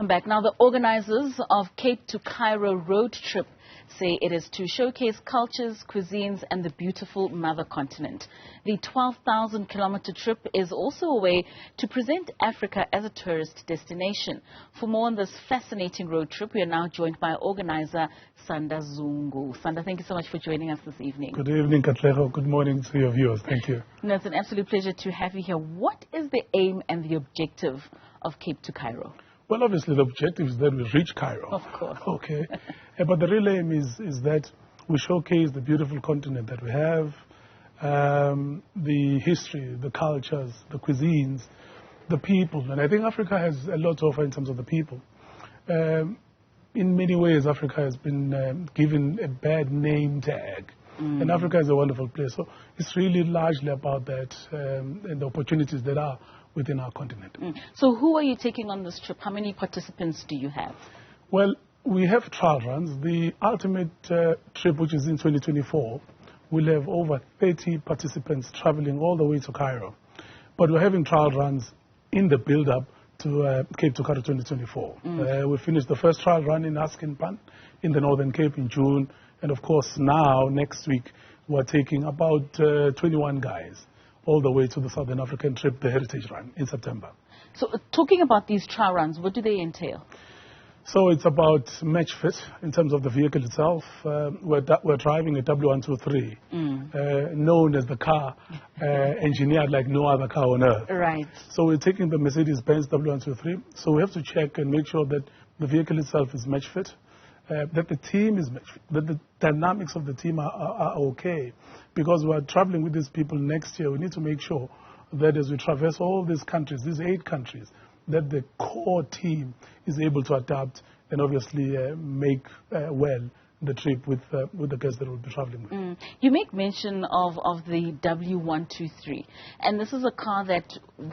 I'm back. Now, the organizers of Cape2Cairo road trip say it is to showcase cultures, cuisines and the beautiful mother continent. The 12,000-kilometer trip is also a way to present Africa as a tourist destination. For more on this fascinating road trip, we are now joined by Organiser Sanda Zungu. Sanda, thank you so much for joining us this evening. Good evening, Katlego. Good morning to your viewers. Thank you. No, it's an absolute pleasure to have you here. What is the aim and the objective of Cape2Cairo? Well, obviously, the objective is that we reach Cairo. Of course. Okay. But the real aim is that we showcase the beautiful continent that we have, the history, the cultures, the cuisines, the people. And I think Africa has a lot to offer in terms of the people. In many ways, Africa has been given a bad name tag. And Africa is a wonderful place. So it's really largely about that and the opportunities that are within our continent. So who are you taking on this trip? How many participants do you have? Well, we have trial runs. The ultimate trip, which is in 2024, will have over 30 participants traveling all the way to Cairo. But we're having trial runs in the build-up to Cape2Cairo 2024. We finished the first trial run in Askinpan in the Northern Cape in June. And of course, now, next week, we're taking about 21 guys all the way to the Southern African trip, the Heritage Run, in September. So talking about these trial runs, what do they entail? So it's about match fit in terms of the vehicle itself. We're driving a W123, known as the car engineered like no other car on earth. Right. So we're taking the Mercedes-Benz W123. So we have to check and make sure that the vehicle itself is match fit, that the team is match fit, that the dynamics of the team are okay. Because we're traveling with these people next year, we need to make sure that as we traverse all these countries, these 8 countries, that the core team is able to adapt and obviously make well the trip with the guests that we'll be traveling with. You make mention of the W123, and this is a car that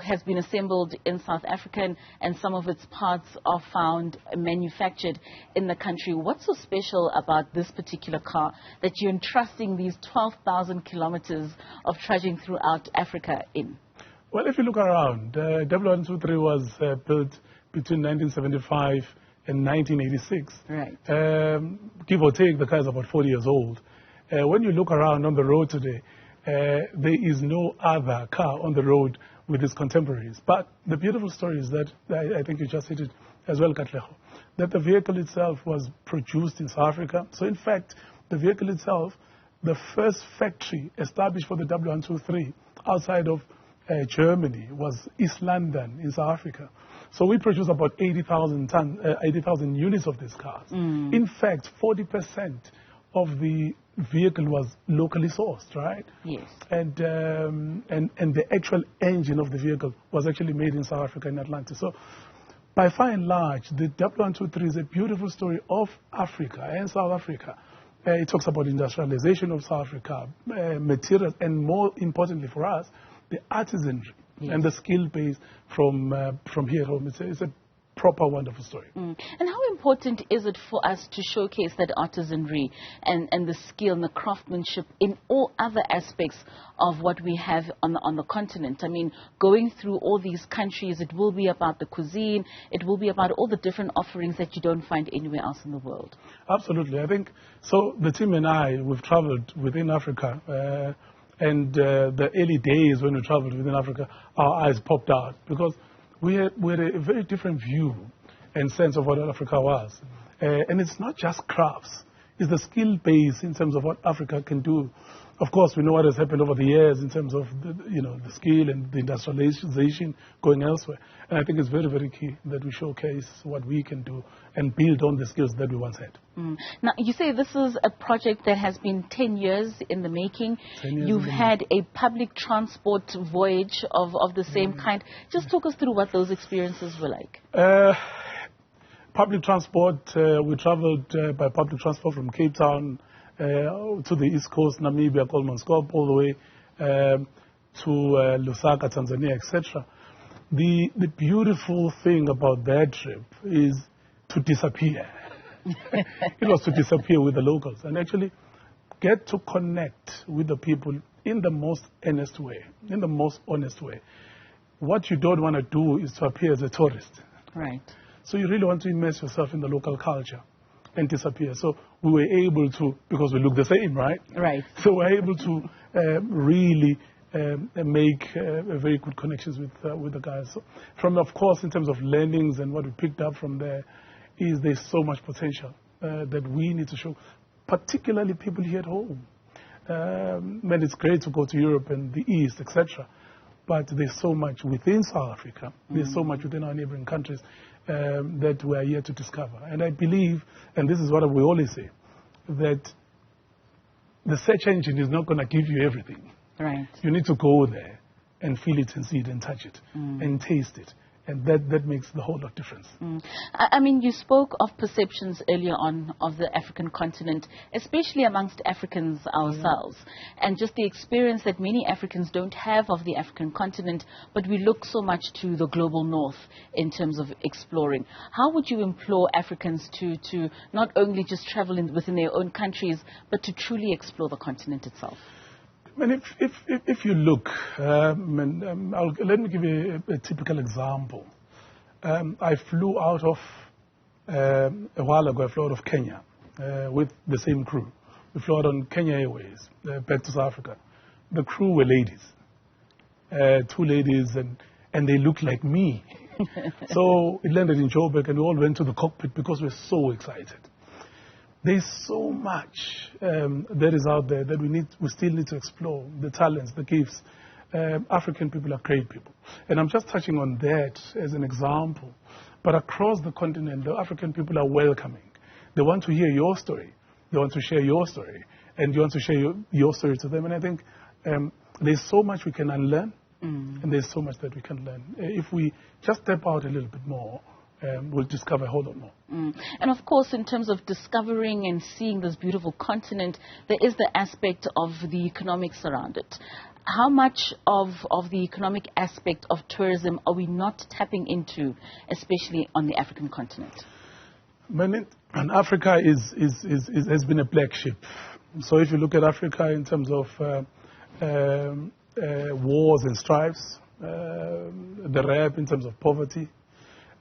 has been assembled in South Africa, and some of its parts are found manufactured in the country. What's so special about this particular car that you're entrusting these 12,000 kilometers of trudging throughout Africa in? Well, if you look around, W123 was built between 1975 and 1986. Right. Give or take, the car is about 40 years old. When you look around on the road today, there is no other car on the road with its contemporaries. But the beautiful story is that, I think you just hit it as well, Katlego, that the vehicle itself was produced in South Africa. So in fact, the vehicle itself, the first factory established for the W123 outside of Germany was East London in South Africa. So we produce about 80,000 units of these cars. In fact, 40% of the vehicle was locally sourced, right? Yes. And the actual engine of the vehicle was actually made in South Africa, in Atlanta. So by far and large, the W123 is a beautiful story of Africa and South Africa. It talks about industrialization of South Africa, materials, and more importantly for us, the artisanry and the skill base from here home. It's a proper, wonderful story. And how important is it for us to showcase that artisanry and the skill and the craftsmanship in all other aspects of what we have on the continent? I mean, going through all these countries, it will be about the cuisine, it will be about all the different offerings that you don't find anywhere else in the world. Absolutely. I think, so the team and I, we've traveled within Africa, and the early days when we traveled within Africa, our eyes popped out because we had a very different view and sense of what Africa was. And it's not just crafts. It's the skill base in terms of what Africa can do. Of course, we know what has happened over the years in terms of the skill and the industrialization going elsewhere. And I think it's very, very key that we showcase what we can do and build on the skills that we once had. Now, you say this is a project that has been 10 years in the making. You've had a public transport voyage of the same kind. Just talk us through what those experiences were like. Public transport, we traveled by public transport from Cape Town to the East Coast, Namibia, Kolmanskop, all the way to Lusaka, Tanzania, etc. The beautiful thing about that trip is to disappear. It was to disappear with the locals and actually get to connect with the people in the most earnest way, in the most honest way. What you don't want to do is to appear as a tourist. Right. So you really want to immerse yourself in the local culture and disappear. So we were able to, because we look the same, right? Right. So we're able to really make very good connections with the guys. So of course, in terms of learnings and what we picked up from there, is there's so much potential that we need to show, particularly people here at home. And it's great to go to Europe and the East, etc. But there's so much within South Africa, there's so much within our neighboring countries that we are here to discover. And I believe, and this is what we always say, that the search engine is not going to give you everything. Right. You need to go there and feel it and see it and touch it and taste it. And that makes the whole lot difference. I mean, you spoke of perceptions earlier on of the African continent, especially amongst Africans ourselves, and just the experience that many Africans don't have of the African continent, but we look so much to the global north in terms of exploring. How would you implore Africans to not only just travel within their own countries, but to truly explore the continent itself? I mean, if you look, let me give you a typical example. I flew out of, a while ago, I flew out of Kenya with the same crew. We flew out on Kenya Airways back to South Africa. The crew were ladies, 2 ladies, and they looked like me. So it landed in Joburg, and we all went to the cockpit because we're so excited. There's so much that is out there that we still need to explore, the talents, the gifts. African people are great people. And I'm just touching on that as an example. But across the continent, the African people are welcoming. They want to hear your story. They want to share your story. And you want to share your story to them. And I think there's so much we can unlearn, and there's so much that we can learn. If we just step out a little bit more, we'll discover a whole lot more. And of course, in terms of discovering and seeing this beautiful continent, there is the aspect of the economics around it. How much of the economic aspect of tourism are we not tapping into, especially on the African continent? And Africa has been a black sheep. So if you look at Africa in terms of wars and strifes, the rap in terms of poverty,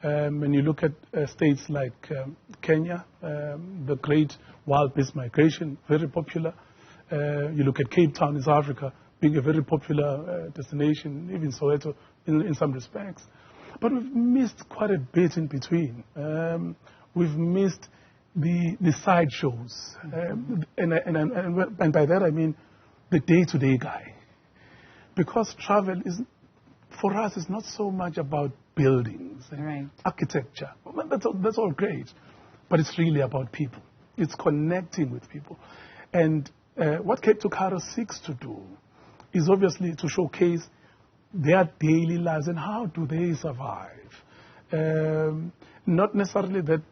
when you look at states like Kenya, the great wild beast migration, very popular. You look at Cape Town in South Africa, being a very popular destination, even Soweto in some respects. But we've missed quite a bit in between. We've missed the side shows. And by that I mean the day-to-day guy. Because travel is, for us, is not so much about buildings and architecture. That's all great. But it's really about people. It's connecting with people. And what Cape2Cairo seeks to do is obviously to showcase their daily lives and how do they survive. Not necessarily that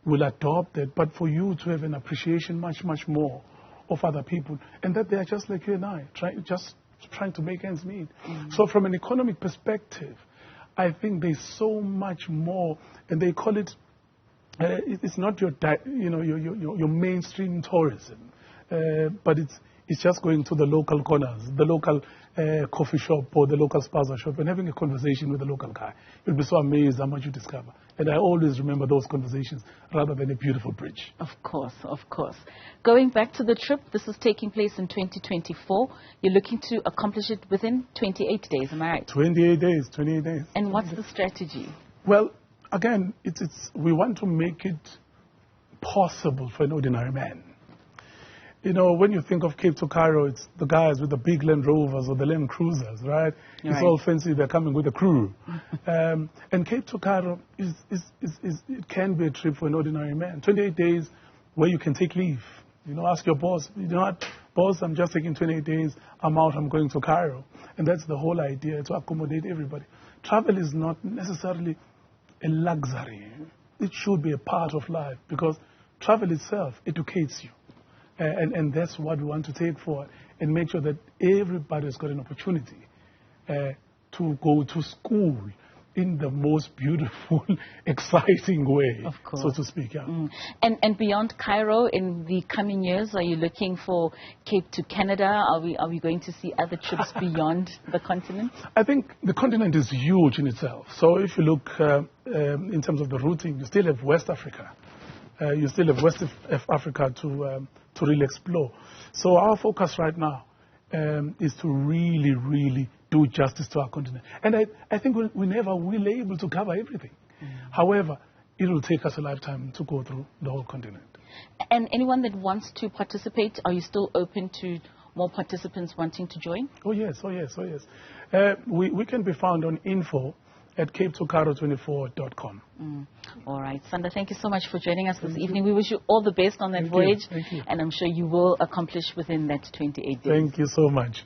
we'll adopt it, but for you to have an appreciation much, much more of other people, and that they are just like you and I, trying to make ends meet. So from an economic perspective, I think there's so much more, and they call it, it's not your mainstream tourism, but it's just going to the local corners, the local coffee shop or the local spaza shop and having a conversation with the local guy. You'll be so amazed how much you discover. And I always remember those conversations rather than a beautiful bridge. Of course, of course. Going back to the trip, this is taking place in 2024. You're looking to accomplish it within 28 days, am I right? 28 days. And what's the strategy? Well, again, we want to make it possible for an ordinary man. You know, when you think of Cape2Cairo, it's the guys with the big Land Rovers or the Land Cruisers, right? It's all fancy, they're coming with a crew. And Cape2Cairo, it can be a trip for an ordinary man. 28 days where you can take leave. You know, ask your boss, you know what, boss, I'm just taking 28 days, I'm out, I'm going to Cairo. And that's the whole idea, to accommodate everybody. Travel is not necessarily a luxury. It should be a part of life because travel itself educates you. And that's what we want to take forward and make sure that everybody's got an opportunity to go to school in the most beautiful, exciting way, of course, so to speak. Yeah. And beyond Cairo, in the coming years, are you looking for Cape to Canada? Are we going to see other trips beyond the continent? I think the continent is huge in itself. So if you look in terms of the routing, you still have West Africa. You still have West Africa to really explore. So our focus right now is to really, really do justice to our continent. And I think we never will be able to cover everything. However, it will take us a lifetime to go through the whole continent. And anyone that wants to participate, are you still open to more participants wanting to join? Oh yes, oh yes, oh yes. We can be found on info@Cape2Cairo24.com. All right, Sanda, thank you so much for joining us this evening. We wish you all the best on that voyage. Thank you. And I'm sure you will accomplish within that 28 days. Thank you so much.